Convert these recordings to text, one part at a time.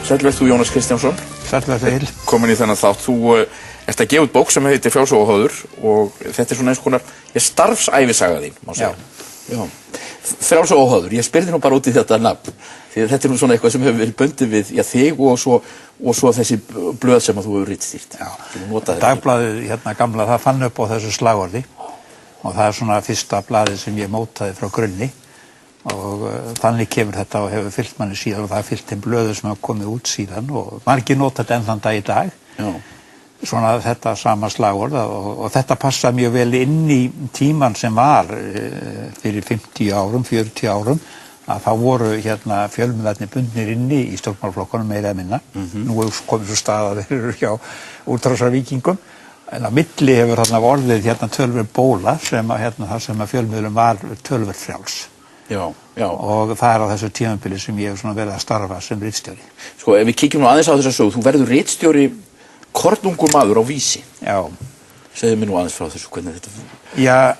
Sæll verð þú Jónas Kristjánsson. Sæll verð Egill. Komin í þennan þátt. Þú ert að gefa út bók sem heitir Frjáls og óháður og þetta svona eins konar starfsævisaga þín, má segja. Já. Frjáls og óháður, ég spyrði nú bara út í þetta nafn, því þetta nú svona eitthvað sem hefur verið bundið við þig og svo þessi blöð sem að þú hefur ritstýrt. Já, Dagblaðið gamla, það fann upp á þessu slagorði og það svona fyrsta blaðið sem ég mótaði frá grunni og þannig kemur þetta og hefur fylgt manni síðan og það fylgt þeim blöðu sem hafa komið út síðan og margir nota þetta enn þann dag í dag. Já. Svona þetta sama slagorð og þetta passa mjög vel inn í tíman sem var fyrir 50 árum, 40 árum að þá voru fjölmiðlarnir bundnir inni í stjórnmálaflokkunum meira eða minna. Nú er komið svo stað að þeir eru hjá útrásarvíkingum en á milli hefur þarna orðið töluvert bóla sem að fjölmiðlum var töluvert frjáls. Já. Og það er á þessu tímabili sem ég hef verið að starfa sem ritstjóri. Sko, ef við kíkjum nú aðeins á þessa sögu, þú verður ritstjóri kornungur maður á Vísi. Já. Segðu mér nú aðeins frá þessu, hvernig þetta... Já,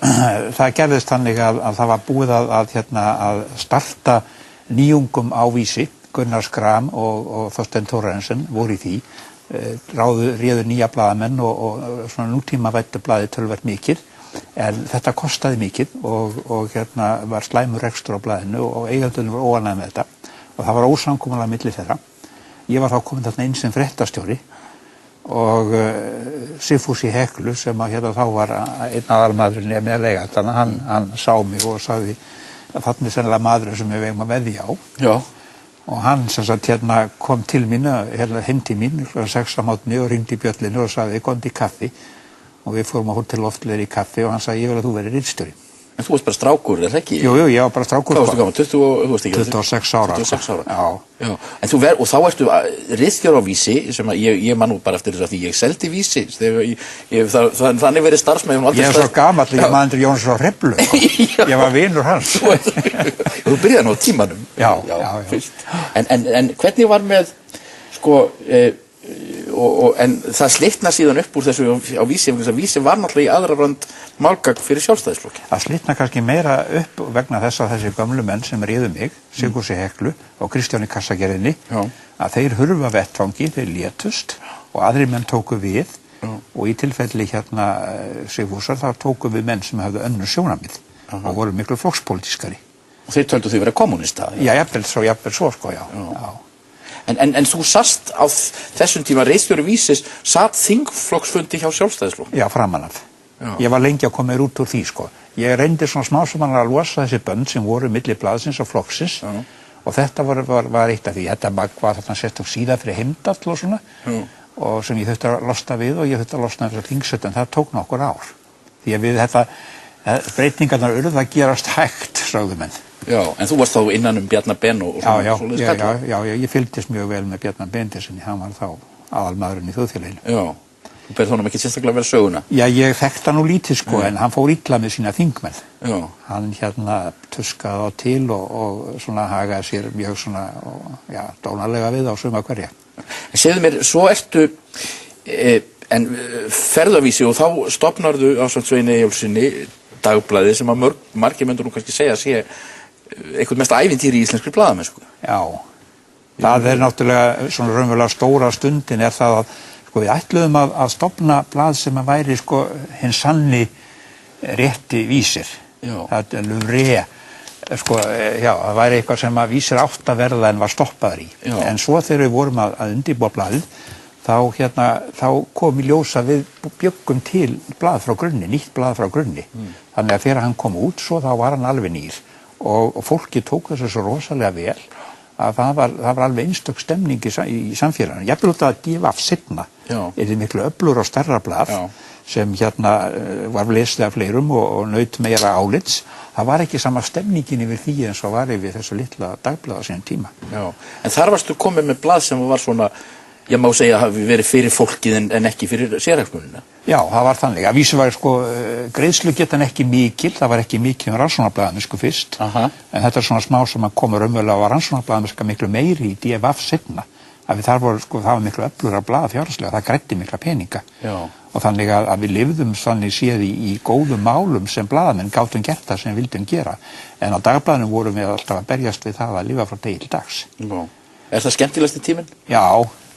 það gerðist þannig að það var búið að starta nýjungum á Vísi. Gunnar Skram og Þorsteinn Thorarinsson voru í því. Réðu nýja blaðamenn og svona nútímavæddu blaðið töluvert mikið. En þetta kostaði mikið og var slæmur rekstur á blaðinu og eigendurnir voru óánægðir með þetta. Og það var ósamkomulag milli þeirra. Ég var þá komin þarna inn sem fréttastjóri og Sigfús í Heklu sem þá var einn aðalmaðurinn með eigandana, hann sá mig og sagði að þarna er sennilega maðurinn sem við eigum að veðja á. Já. Og hann kom til mín, heim til mín, 6 á mótni og hringdi í bjöllinu og sagði, komdu í kaffi. Og við fórum á Hótel Loftleiðir í kaffi og hann sagði, ég vil að þú verið ritstjóri. En þú varst bara strákur, er það ekki? Jú, ég var bara strákur. Hvað varstu gaman? 26 ára. 26 ára. Já. En og þá ertu ritstjóri á Vísi, sem ég man nú bara eftir þess að því ég seldi Vísi. Þannig verið starfsmenn. Ég er svo gamall, ég man undir Jónas frá Hreflu. Ég var vinur hans. Þú byrjaði nú á tímanum. Já. En hvernig var með, en það slitna síðan upp úr þessu á Vísi, að Vísi var náttúrulega í aðra rönd málgagn fyrir Sjálfstæðisflokkinn. Það slitna kannski meira upp vegna þess að þessi gömlu menn sem réðu mig, Sigfús í Heklu og Kristján í Kassagerðinni, að þeir hurfa vettvangi, þeir létust og aðrir menn tóku við og í tilfelli Sigfúsar þá tóku við menn sem hafðu önnur sjónarmið og voru miklu flokkspólitískari. Og þeir töldu þau vera kommunista? Já, jafnvel svo, já. En þú sast á þessum tíma ritstjóri Vísis, satt þingflokksfundi hjá Sjálfstæðisflokknum? Já, framan af. Ég var lengi að koma út úr því, Ég reyndi svona smá saman að losa þessi bönd sem voru milli blaðsins og flokksins og þetta var eitt af því. Þetta var þarna sérstök síða fyrir Heimdall og svona og sem ég þurfti að losna við og ég þurfti að losna við þingsett en það tók nokkur ár. Því að við breytingarnar urðu að gerast hægt, sögðu menn. Já, en þú varst þá innan Bjarna Ben og svona svoleiðis kallað? Já, ég fylgdist mjög vel með Bjarna Benediktssyni, hann var þá aðalmaðurinn í þjóðfélaginu. Já, þú berð honum ekki sérstaklega vel söguna? Já, ég þekkti hann nú lítið en hann fór illa með sína þingmenn. Já. Hann tuskaði á til og svona hagaði sér mjög svona, dónalega við á suma hverja. En segðu mér, svo ertu, ferðu á Vísi og þá stofnarðu ásamt Sveini Eyjólfssyni Dagblaðið sem að margir myndu nú kannski segja sé eitthvað mesta ævintýri í íslenskri blaðamennsku. Já, það er náttúrulega svona raunverulega stóra stundin er það að við ætluðum að stofna blað sem að væri hinn sanni rétti Vísir. Það er lufré. Það væri eitthvað sem að Vísir átt að verða en var stoppaður í. En svo þegar við vorum að undirbúa blaðið þá kom í ljós að við bjöggum til blað frá grunni, nýtt blað frá grunni. Þannig að þegar hann kom út svo þá var hann alveg nýr og fólki tók þessu svo rosalega vel að það var alveg einstök stemning í samfélaginu. Ég vil út að gefa af seinna. Er þið miklu öflugra og stærra blað sem var lesið af fleirum og naut meira álits. Það var ekki sama stemningin yfir því eins og var yfir þessu litla dagblaða síðan tíma. Já. En þar varstu komið með blað sem var svona ég má segja að hafi verið fyrir fólkið en ekki fyrir sérhagsmunina. Já, það var þannig. Að vísu var greiðslugetan ekki mikil, það var ekki mikil rannsóknarblaðamennsku fyrst, en þetta er svona smá sem að koma raunverulega á rannsóknarblaðamennska miklu meiri í DFF seinna. Það var miklu öflugra blað fjárhagslega, það græddi mikla peninga. Já. Og þannig að við lifðum þannig séð í góðum málum sem blaðamenn gátum gert það sem við vildum gera. En á dagblaðinu vorum við alltaf að berjast við það að lifa frá degi til dags. Já. Er það skemmtilegasti tíminn? Já,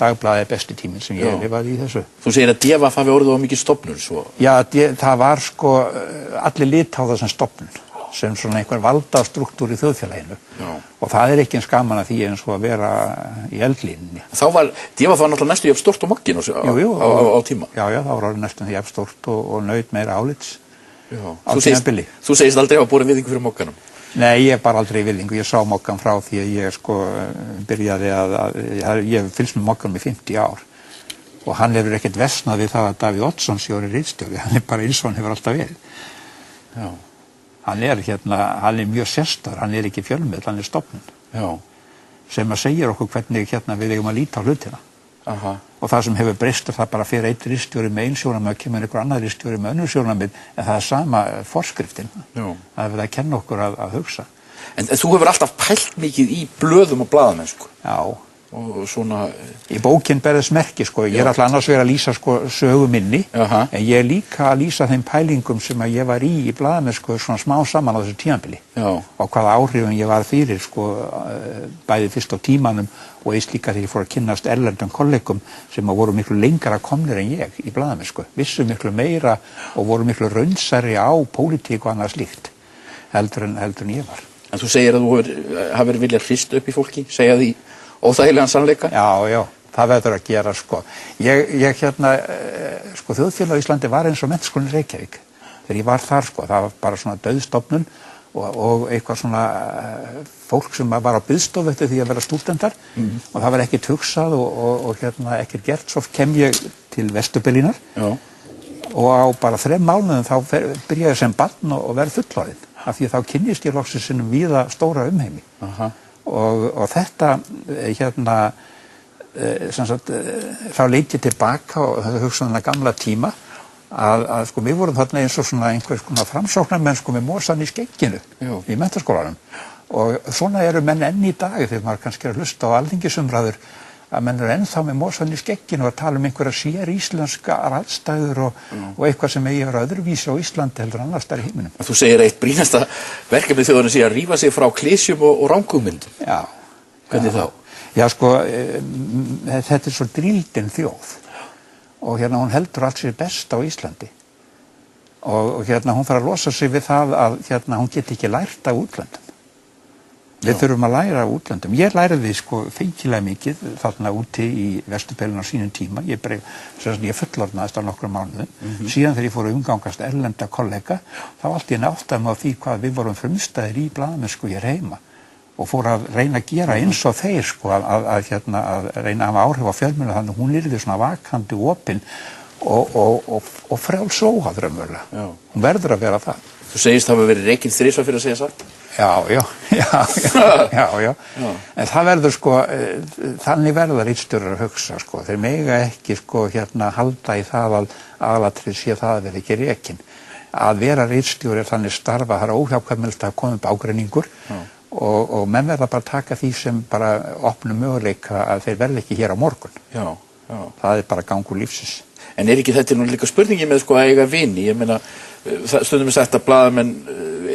dagblaðið besti tíminn sem ég lifaði í þessu. Þú segir að DVF hafi orðið of mikið stofnun, svo? Já, það var sko allir litáða sem stofnun, sem svona einhver valdastruktúr í þjóðfélaginu. Já. Og það er ekki eins gaman að því eins og að vera í eldlínunni. Þá var DVF náttúrulega næstu jafn stórt á Mogginn á tíma. Já, það var orðið næstum jafn stórt og naut meira álits á tímabili. Þú segist aldrei hafa borið virðingu fyrir Mogganum? Nei, ég bar aldrei virðingu. Ég sá Moggan frá því að ég sko byrjaði ég hef fylgst með Mogganum í 50 ár. Og hann hefur ekkert versnað við það að Davíð Oddsson sé orðinn ritstjóri. Hann er bara eins og hann hefur alltaf verið. Já. Hann er mjög sérstæður, hann er ekki fjölmiðl, hann er stofnun. Já. Sem að segja okkur hvernig við eigum að líta á hlutina. Aha. Og það sem hefur breyst það bara fyrir einn ritstjóri með einn sjónarmið, kemur einhver annar ritstjóri með önnur sjónarmið, en það er sama forskriftin. Já. Það er verið að kenna okkur að hugsa. En þú hefur alltaf pælt mikið í blöðum og blaðamennsku. Já. Og svona... Í bókinn ber þess merki, sko. Ég er alltaf annars verið að lýsa sko sögu minni, en ég er líka að lýsa þeim pælingum sem að ég var í blaðamennsku svona smá saman á þessu tímabili. Já. Og hvaða áhrifum ég var fyrir, sko, bæði fyrst á tímanum og eins líka þegar ég fór að kynnast erlendum kollegum sem voru miklu lengra komnir en ég í blaðamennsku. Vissu miklu meira og voru miklu raunsæri á pólitík og annað slíkt heldur en ég var. En þú segir að þú hafir viljað hrista upp í fólki, segja því óþægilegan sannleika? Já, það verður að gera, sko. Sko, þjóðfélag á Íslandi var eins og Menntaskólinn í Reykjavík. Þegar ég var þar, sko, það var bara svona dauðstofnun og eitthvað svona fólk sem var á biðstofu eftir því að vera stúdentar og það var ekkert hugsað og ekkert gert. Svo kem ég til Vestur-Berlínar og á bara 3 mánuðum þá byrjaði ég sem barn og verð fullorðinn. Af því að þá kynnist ég loksins sinnum víða stóra umheimi. Og þetta þá leit ég tilbaka og það hugsaði þennan gamla tíma að sko við vorum þarna eins og svona einhvers konar framsóknarmenn sko með mosann í skegginu í menntaskólanum og svona eru menn enn í dag þegar maður kannski er að hlusta á alþingisumræður að menn eru ennþá með mosann í skegginu og að tala einhverja sér íslenska aðstæður og eitthvað sem eigi að vera öðruvísi á Íslandi heldur annars staðar í heiminum. Þú segir eitt brýnasta verkefni þjóðanna sé að rífa sig frá klisjum og rangugmyndum. Já. Hvernig þá? Já, sko, þetta er svo drýldin þjóð og hún heldur allt sér best á Íslandi og hún fara að losa sig við það að hún geti ekki lært af útlöndum. Við þurfum að læra af útlöndum. Ég læriði sko feikilega mikið þarna úti í Vestur-Berlín á sínum tíma. Ég fullorðnaðist á nokkrum mánuðum. Síðan þegar ég fór að umgangast erlenda kollega, þá allt í einu áttaði mig á því hvað við vorum frumstæðir í blaðamennsku hér heima og fór að reyna að gera eins og þeir sko að reyna að hafa áhrif á fjölmiðla þannig að hún yrði svona vakandi opin og frjáls óháð raunverulega. Hún verður að vera það. Þú segist hafa verið rekinn 3 fyrir að segja satt? Já. En það verður sko, þannig verður ritstjórar að hugsa sko. Þeir mega ekki sko halda í það að aðalatrið sé það að vera ekki rekinn. Að vera ritstjóri er þannig starfa, það er óhjákvæmilegt að koma upp ágreiningur og menn verða bara að taka því sem bara opnum möguleika að þeir verði ekki hér á morgun. Já. Það er bara gangur lífsins. En er ekki þetta nú líka spurningin með sko að eiga vini? Ég meina, stundum er sagt að blaðamenn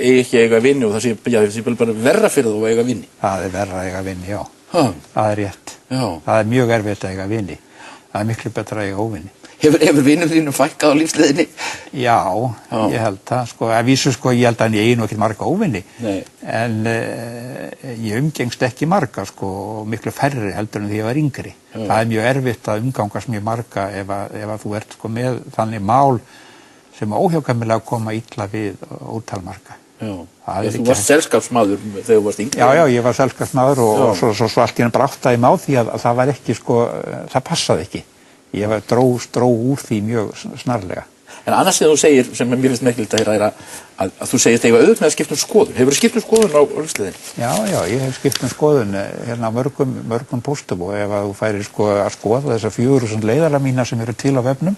eigi ekki að eiga vini og það sé bara verra fyrir þú að eiga vini. Það er verra að eiga vini, já. Það er rétt. Já. Það er mjög erfitt að eiga vini. Það er miklu betra að eiga óvini. Hefur vinum þínum fækkað á lífsleiðinni? Já, ég held það, sko. Að vísu, sko, ég held að ég eigi nú ekki marga óvini. Nei. En ég umgengst ekki marga, sko, og miklu færri heldur en því ég var yngri. Það er mjög erfitt að umgangast mjög marga ef að þú ert, sko, með þannig mál sem óhjákvæmilega koma illa við ótalmarga. Já, þú varst selskapsmaður þegar þú varst yngri? Já, ég var selskapsmaður og svo allt í einu bara áttaði mig á því að það var ekki, sko, það passaði ekki. Ég dró úr því mjög snarlega. En annars þegar þú segir, sem mér finnst merkilegt að heyra, að þú segist eiga auðvitað með að skipta skoðun. Hefur þú skipt skoðun á lífsleiðinni? Já, ég hef skipt skoðun á mörgum póstum og ef þú færir sko að skoða þessar 4000 leiðara mína sem eru til á vefnum,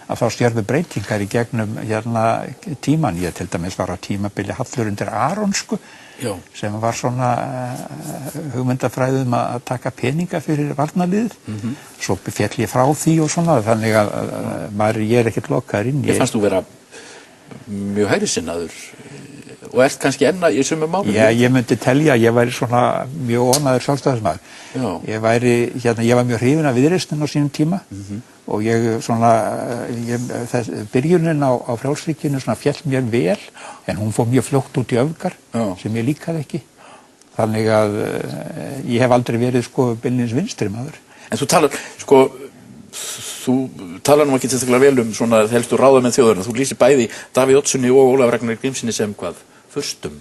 að þá sérðu breytingar í gegnum tíman. Ég til dæmis var á tímabili Hallur undir Aronsku, sem var svona hugmyndafræðum að taka peninga fyrir varnarliðið. Svo féll ég frá því og svona, þannig að ég er ekkert lokaður inn. Ég fannst þú vera mjög hægrisinnaður og ert kannski enn í sumum málum. Já, ég myndi telja að ég væri svona mjög ónáður sjálfstæðismaður. Ég var mjög hrifinn af Viðreisnin á sínum tíma og ég svona, byrjunin á Frjálsríkinu svona féll mér vel, en hún fór mjög fljótt út í öfgar sem ég líkaði ekki. Þannig að ég hef aldrei verið sko beinlínis vinstri maður. En þú talar nú ekki sérstaklega vel svona helstu ráðamenn þjóðarinnar. Þú lýsir bæði Davíð Oddsssyni og Ólaf Ragnar Grímssyni sem hvað? Furstum?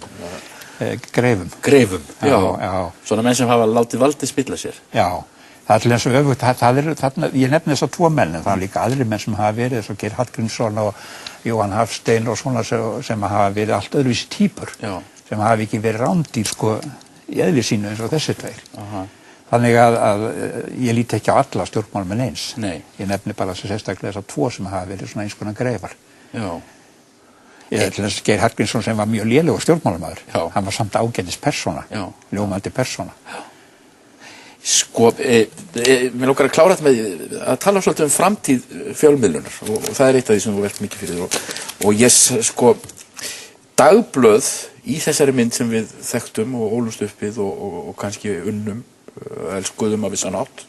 Greifum. Greifum, já. Svona menn sem hafa látið valdið spilla sér. Já, það er eins og öfugt. Ég nefni þess að 2 menn, en það er líka aðrir menn sem hafa verið, eins og Geir Hallgrímsson og Jóhann Hafstein og svona sem hafa verið allt öðruvísi týpur, sem hafa ekki verið rándýr sko í eðli sínu eins og þessi tveir. Þannig að ég líti ekki á alla stjórnmálamenn eins. Nei. Ég nefni bara sérstaklega þess að 2 sem hafa verið svona eins konar greifar. Já. Geir Hallgrímsson sem var mjög lélegur stjórnmálamaður. Hann var samt ágætis persóna, ljómandi persóna. Sko, mér lókar að klára þetta með að tala svolítið framtíð fjölmiðlunar og það er eitt af því sem þú velt mikið fyrir og ég sko dagblöð í þessari mynd sem við þekktum og ólumst upp við og kannski unnum, elskuðum af vissan átt,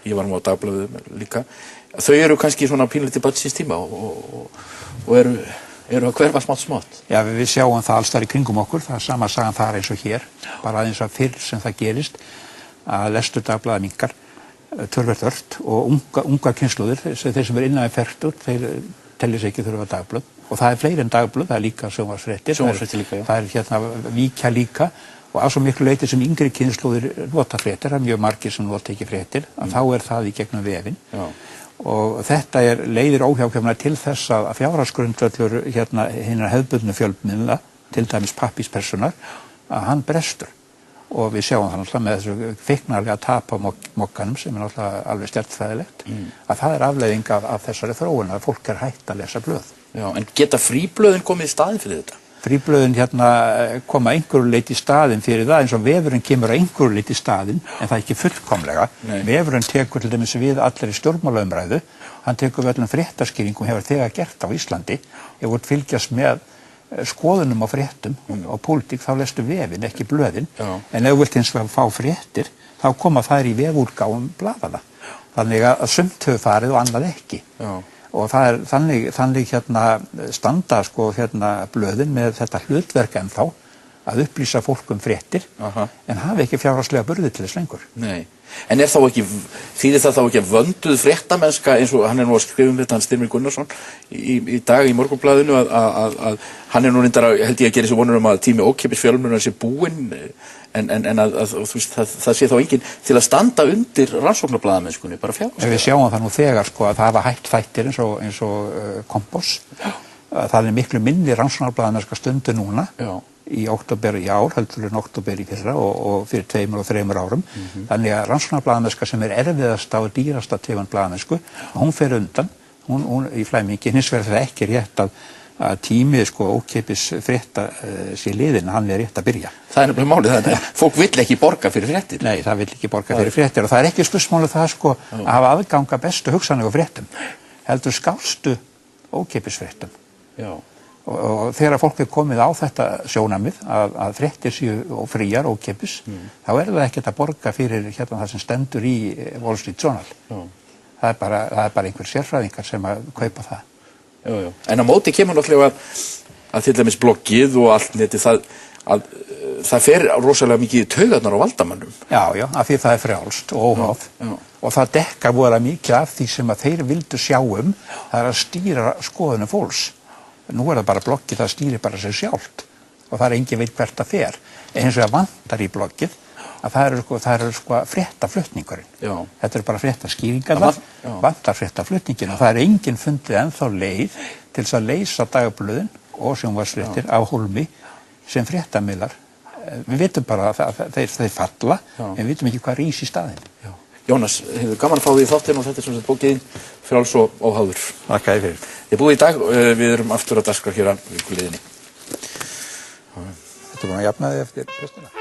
ég var nú á dagblöðum líka, þau eru kannski svona pínlítið barn síns tíma og eru að hverfa smátt. Já, við sjáum það alls þar í kringum okkur, það er sama sagan þar eins og hér, bara aðeins að fyrr sem það gerist, að lestur dagblaða minnkar töluvert ört og ungar kynslóðir, þeir sem eru innan við fertugt, þeir telja sig ekki þurfa dagblöð og það er fleiri en dagblöð, það er líka sjónvarpsfréttir, það er víkja líka og á svo miklu leyti sem yngri kynslóðir nota fréttir, það er mjög margir sem nota ekki fréttir, að þá er það í gegnum vefinn. Og þetta leiðir óhjákvæmilega til þess að fjárhagsgrundvöllur hinna hefðbundnu fjölmiðla, til dæmis pappírspersonar, að hann brestur. Og við sjáum það náttúrulega með þessu feiknarlega tap á mokkanum sem er náttúrulega alveg stjartfræðilegt, að það er afleiðing af þessari þróun að fólk er hætt að lesa blöð. Já, en geta fríblöðin komið í staðinn fyrir þetta? Fríblöðin koma einhverju leyti í staðinn fyrir það, eins og vefurinn kemur að einhverju leyti í staðinn, en það er ekki fullkomlega. Vefurinn tekur til dæmis við allir í stjórnmálaumræðu, hann tekur við öllum fréttaskýringum, hefur þegar gert á Íslandi, ef þú fylgjast með skoðunum á fréttum og pólitík, þá lestu vefinn, ekki blöðin, en ef þú vilt hins vegar fá fréttir, þá koma þær í vefúrgáfum blaðanna. Þannig að sumt hefur farið og annað ekki. Og það er þannig standa blöðin með þetta hlutverk ennþá að upplýsa fólk fréttir en hafa ekki fjárhagslega burði til þess lengur. Nei. En þýðir það þá ekki að vönduð fréttamennska eins og hann er nú að skrifa þetta, hann Styrmir Gunnarsson í dag í Morgunblaðinu að hann er nú reyndar held ég að gera sér vonur að tími ókeypis fjölmiðlunar sé búinn en að það sé þá enginn til að standa undir rannsóknarblaðamennskunni, bara fjárhagslega. Við sjáum það nú þegar að það hafa hætt þættir eins og Kompás. Það er miklu minni rannsóknarblaðamennska stundu núna. Í október í ár, heldur en október í fyrra og fyrir 2 og 3 árum. Þannig að rannsóknarblaðamennska sem er erfiðasta og dýrasta tegund blaðamennsku, hún fer undan, hún í flæmingi, hins vegar það ekki rétt að tími ókeypis frétta sé liðin, hann er rétt að byrja. Það er nefnilega málið, fólk vill ekki borga fyrir fréttir. Nei, það vill ekki borga fyrir fréttir og það er ekki spursmálið það að hafa aðganga bestu hugsanlegu fréttum, heldur skástu ókeypis fréttum. Og þegar fólk er komið á þetta sjónamið að fréttir séu fríar og ókeypis, þá er það ekkert að borga fyrir það sem stendur í Wall Street Journal. Það er bara einhver sérfræðingar sem að kaupa það. En á móti kemur náttúrulega að til dæmis bloggið og allt neti það fer rosalega mikið í taugarnar á valdamönnum. Já, af því það er frjálst og óháð. Og það dekkar voða mikið af því sem að þeir vildu sjá það er að stýra skoðunum fólks. Nú er það bara bloggið, það stýrir bara sig sjálft og það er engin veit hvert það fer. Eins og það vantar í bloggið að það eru fréttaflutningurinn. Þetta eru bara fréttaskýringarnar, vantar fréttaflutningin og það er engin fundið ennþá leið til þess að leysa dagblöðin og sjónvarpsfréttir á hólmi sem fréttamiðlar. Við vitum bara að þeir falla, en við vitum ekki hvað rís í staðinn. Jónas, hefur gaman að fá því í þáttinn og þetta er sem sagt bókin Frjáls og óháður. Þakka þér fyrir. Þið búið í dag, við erum aftur á dagskrá hér á vikuleiðinni. Þetta er búin að jafna þig eftir höstuna.